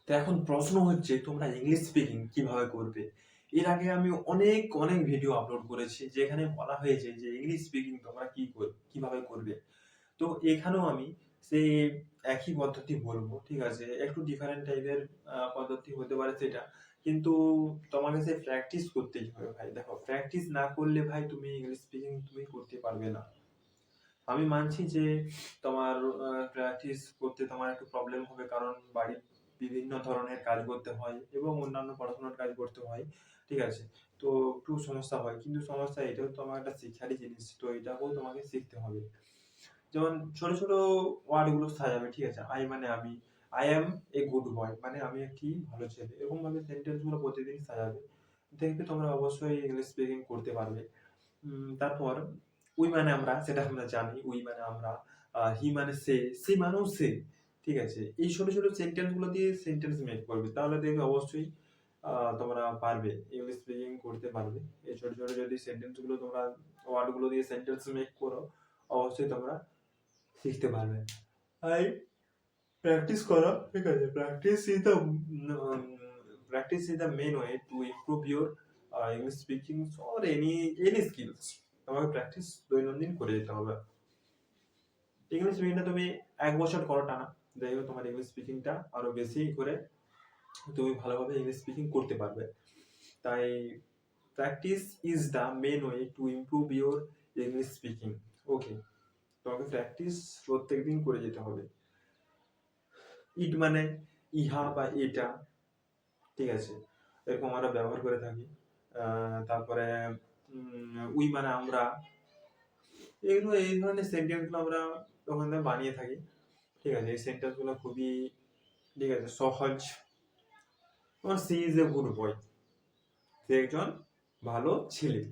তো এখন প্রশ্ন হচ্ছে তোমরা ইংলিশ স্পিকিং কিভাবে করবে। এর আগে আমি অনেক অনেক ভিডিও আপলোড করেছি যেখানে বলা হয়েছে যে ইংলিশ স্পিকিং তোমরা কিভাবে করবে। তো এখানেও আমি সেই একই পদ্ধতি বলবো, ঠিক আছে? একটু ডিফারেন্ট টাইপের পদ্ধতি হতে পারে সেটা, কিন্তু তোমাকে সেই প্র্যাকটিস করতেই হবে ভাই। দেখো, প্র্যাকটিস না করলে ভাই তুমি ইংলিশ স্পিকিং তুমি করতে পারবে না। আমি মানছি যে তোমার প্র্যাকটিস করতে তোমার একটু প্রবলেম হবে, কারণ বাড়ির বিভিন্ন ধরনের কাজ করতে হয় এবং অন্যান্য পড়াশোনার কাজ করতে হয়, ঠিক আছে? তো একটু সমস্যা হয়, কিন্তু সমস্যা এটাও তো আমার একটা শিক্ষারই জিনিস, তো এটাকেও তোমাকে শিখতে হবে। যেমন ছোট ছোট ওয়ার্ড গুলো সাজাবে, ঠিক আছে? আই মানে আমি, আই অ্যাম এ গুড বয় মানে আমি একটি ভালো ছেলে, এরকম ভাবে সেন্টেন্স গুলো প্রতিদিন সাজাবে, দেখবে তোমরা অবশ্যই ইংলিশ স্পিকিং করতে পারবে। তারপর উই মানে আমরা, সেটা আমরা জানি, উই মানে আমরা, হি মানে সে, সে মানেও সে, ঠিক আছে? এই ছোট ছোট সেন্টেন্স গুলো দিয়ে সেন্টেন্স মেক করবে, তাহলে দেখবে অবশ্যই তোমরা পারবে, ইংলিশ স্পিকিং করতে পারবে। এই ছোট ছোট যদি সেন্টেন্স গুলো তোমরা ওয়ার্ড গুলো দিয়ে সেন্টেন্স মেক করো, অবশ্যই তোমরা শিখতে পারবে। তাই প্র্যাকটিস করো, ঠিক আছে? Practice is the main way to improve your English speaking or any skills. তোমাকে প্র্যাকটিস দৈনন্দিন করে যেতে হবে। ইংলিশ স্পিকিংটা তুমি 1 বছর করো টানা, দেখবে তোমার ইংলিশ স্পিকিংটা আরো বেশি করে তুমি ভালোভাবে ইংলিশ স্পিকিং করতে পারবে। তাই practice is the main way to improve your English speaking. Okay, তোমাকে প্র্যাকটিস প্রত্যেকদিন করে যেতে হবে। ইট মানে ইহা বা এটা, ঠিক আছে? এরকম আমরা ব্যবহার করে থাকি। তারপরে উই মানে আমরা, এগুলো এই ধরনের সেন্টেন্স গুলো আমরা ওখান থেকে বানিয়ে থাকি, ঠিক আছে? এই সেন্টেন্স গুলো খুবই, ঠিক আছে, সহজ। তোমার she is a good boy, সে একজন ভালো ছেলে,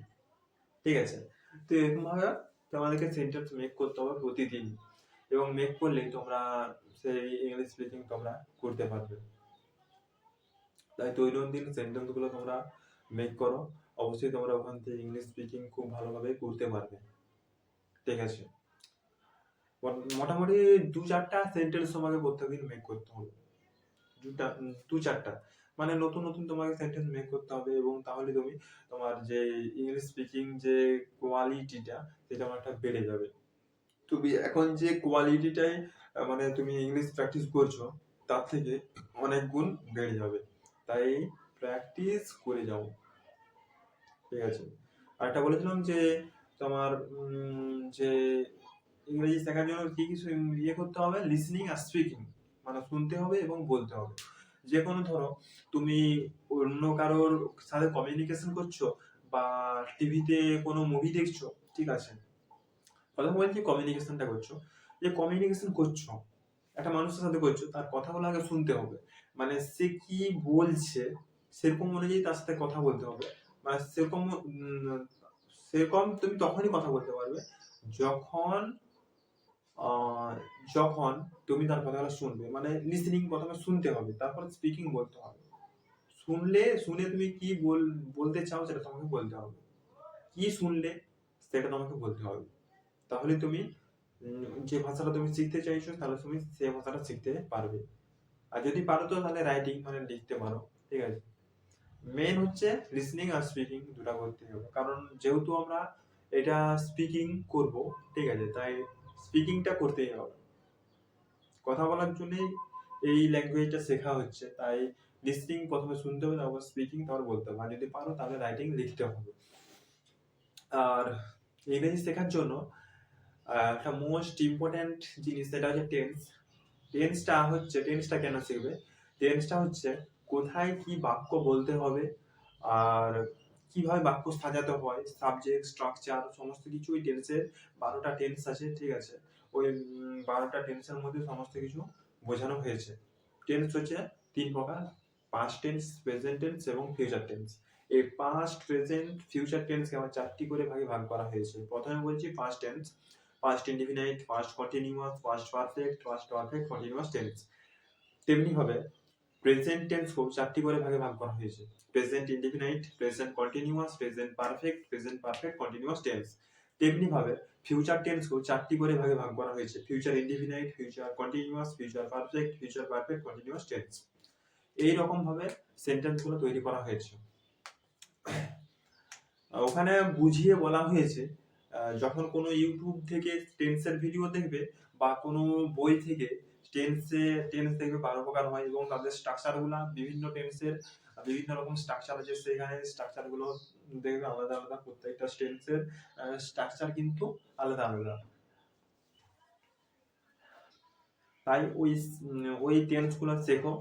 ঠিক আছে? তো এরকম ভাবে তোমাদেরকে সেন্টেন্স মেক করতে হবে প্রতিদিন, এবং মেক করলেই তোমরা সেই ইংলিশ স্পিকিং তোমরা করতে পারবে। তাই দৈনন্দিন সেন্টেন্স গুলো তোমরা মেক করো, অবশ্যই তোমরা ওখান থেকে ইংলিশ স্পিকিং খুব ভালোভাবে করতে পারবে, ঠিক আছে? মোটামুটি 2-4টা সেন্টেন্স তোমাকে প্রত্যেকদিন মেক করতে হবে। 2-4টা মানে নতুন নতুন তোমাকে সেন্টেন্স মেক করতে হবে, এবং তাহলে তুমি তোমার যে ইংলিশ স্পিকিং যে কোয়ালিটিটা, সেটা অনেকটা বেড়ে যাবে। তুমি এখন যে কোয়ালিটিটাই মানে তুমি ইংলিশ প্র্যাকটিস করছো, তার থেকে অনেক গুণ বেড়ে যাবে। তাই প্র্যাকটিস করে যাও, ঠিক আছে? আর একটা বলেছিলাম যে তোমার যে ইংরেজি শেখার জন্য কি কিছু ইয়ে করতে হবে, লিসনিং আর স্পিকিং, মানে শুনতে হবে এবং বলতে হবে। যে কোনো ধরো তুমি অন্য কারোর সাথে কমিউনিকেশন করছো, বা টিভিতে কোনো মুভি দেখছো, ঠিক আছে? প্রথম বলছি কমিউনিকেশনটা করছো, যে কমিউনিকেশন করছো একটা মানুষের সাথে করছো, তার কথাগুলো আগে শুনতে হবে। মানে সে কি বলছে সেরকম অনুযায়ী তার সাথে কথা বলতে হবে। মানে সেরকম তুমি তখনই কথা বলতে পারবে যখন আহ, যখন তুমি তার কথাগুলো শুনবে। মানে লিসনিং প্রথমে শুনতে হবে, তারপর স্পিকিং বলতে হবে। শুনে তুমি কি বলতে চাও সেটা তোমাকে বলতে হবে। কি শুনলে সেটা তোমাকে বলতে হবে, তাহলে তুমি যে ভাষাটা তুমি শিখতে চাইছো তাহলে তুমি সেই ভাষাটা শিখতে পারবে। আর যদি পারো তো তাহলে রাইটিং মানে লিখতে পারো, ঠিক আছে? মেন হচ্ছে লিসনিং আর স্পিকিং দুটা করতে হবে, কারণ যেহেতু আমরা এটা স্পিকিং করব, ঠিক আছে? তাই স্পিকিংটা করতেই হবে। কথা বলার জন্যই এই ল্যাঙ্গুয়েজটা শেখা হচ্ছে, তাই লিসনিং প্রথমে শুনতে হবে, তারপর স্পিকিং, তারপর বলতে হবে। আর যদি পারো তাহলে রাইটিং লিখতে হবে। আর ইংরেজি শেখার জন্য একটা মোস্ট ইম্পর্ট্যান্ট জিনিস, সেটা হচ্ছে টেন্স। টেন্সটা কেন শিখবে? টেন্সটা হচ্ছে কোথায় কি বাক্য বলতে হবে, আর কিভাবে বাক্য সাজাতে হয়, সাবজেক্ট, স্ট্রাকচার, সমস্ত কিছু ওই টেন্সের 12টা টেন্স আছে, ঠিক আছে? ওই 12টা টেন্সের মধ্যে সমস্ত কিছু বোঝানো হয়েছে। টেন্স হচ্ছে 3 প্রকার: পাস্ট টেন্স, প্রেজেন্ট টেন্স এবং ফিউচার টেন্স। এই পাস্ট, প্রেজেন্ট, ফিউচার টেন্সকে আমার 4টি করে ভাগে ভাগ করা হয়েছে। প্রথমে বলছি past tense: past indefinite, past continuous, past perfect, past perfect continuous tense. তেমনি ভাবে প্রেজেন্ট টেন্সকেও 4টি করে ভাগে ভাগ করা হয়েছে: present indefinite, present continuous, present perfect continuous tense. তেমনি ভাবে ফিউচার টেন্সকেও 4টি করে ভাগে ভাগ করা হয়েছে: future indefinite, future continuous, future perfect continuous tense. এইরকম ভাবে সেন্টেন্সগুলো তৈরি করা হয়েছে। ওখানে বুঝিয়ে বলা হয়েছে যখন কোনো ইউটিউব থেকে টেন্সের ভিডিও দেখবে বা কোনো বই থেকে টেন্স দেখবে 12 প্রকার হয় এবং তাদের স্ট্রাকচারগুলো বিভিন্ন টেন্সের বিভিন্ন রকম স্ট্রাকচার আছে, সেখানে স্ট্রাকচারগুলো দেখবে আলাদা আলাদা, প্রত্যেকটা টেন্সের স্ট্রাকচার কিন্তু আলাদা আলাদা। তাই ওই টেন্সগুলো শেখো,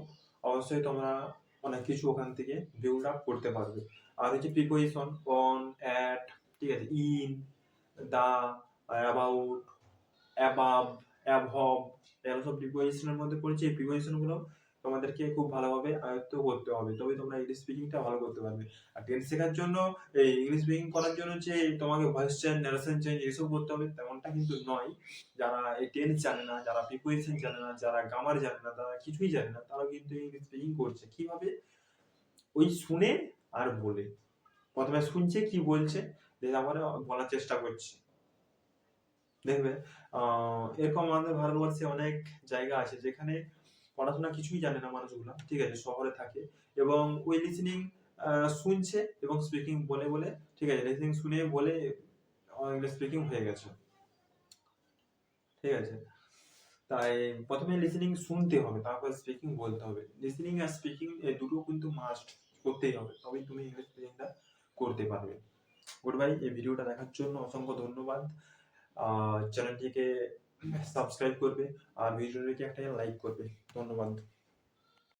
অবশ্যই তোমরা অনেক কিছু ওখান থেকে বিল্ড আপ করতে পারবে। আর হচ্ছে প্রিপোজিশন অন, অ্যাট, ঠিক আছে, in, the, about, above, above, এগুলো সব প্রিপোজিশনের মধ্যে পড়েছে। এই প্রিপোজিশনগুলো তোমাদেরকে খুব ভালোভাবে আয়ত্ত করতে হবে, তবে তোমরা ইংলিশ স্পিকিংটা ভালো করতে পারবে। আর টেন্স শেখার জন্য, এই ইংলিশ স্পিকিং করার জন্য যে তোমাকে ভয়েস চেঞ্জ, ন্যারেশন চেঞ্জ এসব করতে হবে তেমনটা কিন্তু নয়। যারা এই টেন্স জানে না, যারা প্রিপোজিশন জানে না, যারা গ্রামার জানে না, তারা কিছুই জানে না, তারা কিন্তু ইংলিশ স্পিকিং করছে কিভাবে, ওই শুনে আর বলে। প্রথমে শুনছে কি বলছে, তারপরে বলার চেষ্টা করছে। দেখবে এরকম আমাদের ভারতবর্ষে অনেক জায়গা আছে যেখানে পড়াশোনা কিছুই জানে না মানুষগুলা, ঠিক আছে, শহরে থাকে এবং ওই লিসেনিং শুনছে এবং স্পিকিং বলে বলে, ঠিক আছে, লিসেনিং শুনে বলে ইংলিশ স্পিকিং হয়ে গেছে, ঠিক আছে। তাই প্রথমে লিসেনিং শুনতে হবে, তারপর স্পিকিং বলতে হবে। লিসেনিং আর স্পিকিং এই দুটো কিন্তু মাস্ট করতেই হবে, তবেই তুমি ইংলিশ স্পিকিংটা করতে পারবে। Good bye. এই ভিডিওটা দেখার জন্য অসংখ্য ধন্যবাদ। চ্যানেলটিকে সাবস্ক্রাইব করবে আর ভিডিওটিকে একটা লাইক করবে। ধন্যবাদ।